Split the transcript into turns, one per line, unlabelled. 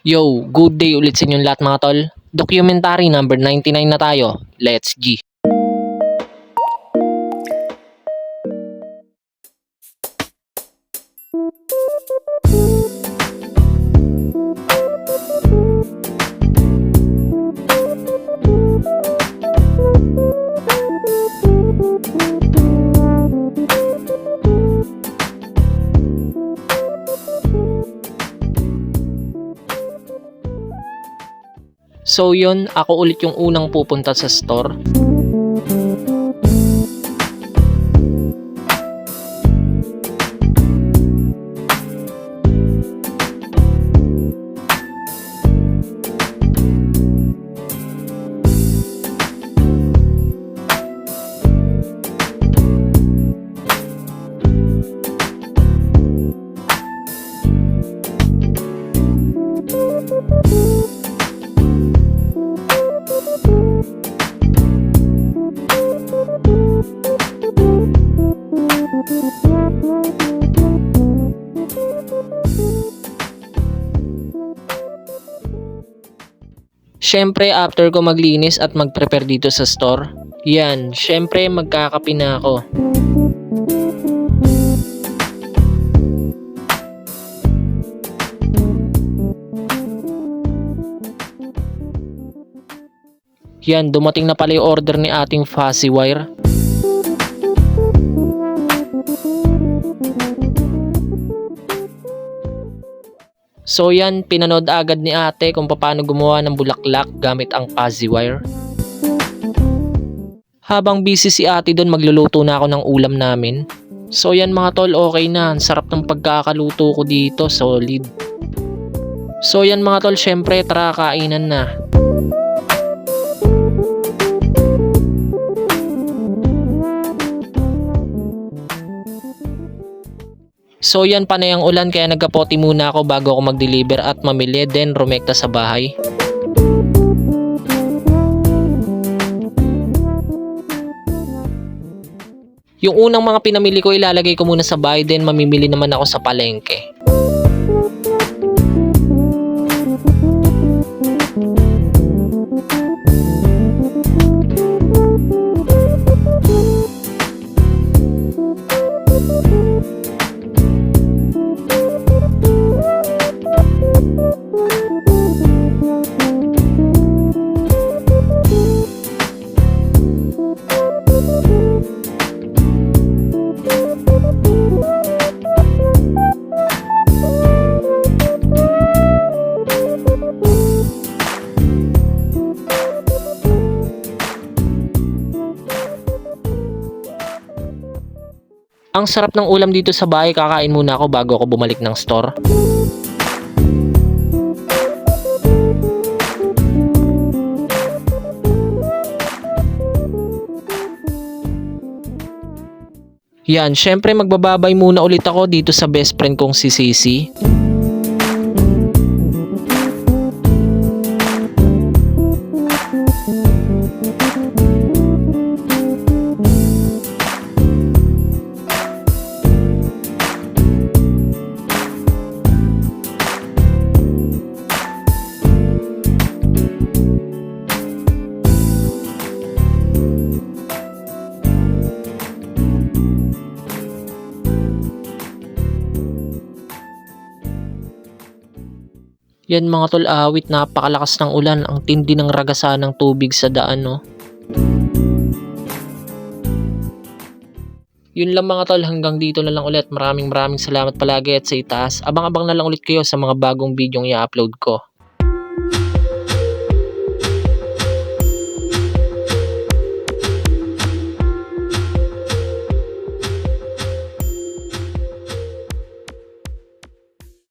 Yo, good day ulit sa inyong lahat mga tol. Documentary number 99 na tayo. Let's G. So yun, ako ulit yung unang pupunta sa store. Syempre after ko maglinis at mag-prepare dito sa store, yan, syempre magkakape na ako. Yan, dumating na pala yung order ni ating fuzzy wire. So yan, pinanood agad ni ate kung paano gumawa ng bulaklak gamit ang fuzzy wire. Habang busy si ate doon, magluluto na ako ng ulam namin. So yan mga tol, okay na. Ang sarap ng pagkakaluto ko dito, solid. So yan mga tol, syempre tara kainan na. So yan, panay ang ulan kaya nagkapoti muna ako bago ako mag-deliver at mamili then rumekta sa bahay. Yung unang mga pinamili ko ilalagay ko muna sa bahay then mamimili naman ako sa palengke. Ang sarap ng ulam dito sa bahay, kakain muna ako bago ako bumalik ng store. Yan, syempre magbababay muna ulit ako dito sa best friend kong si Sisi. Yan mga tol, awit, napakalakas ng ulan, ang tindi ng ragasa ng tubig sa daan, no. Yun lang mga tol, hanggang dito na lang ulit. Maraming salamat palagi at sa itaas. Abang-abang na lang ulit kayo sa mga bagong bidyong i-upload ko.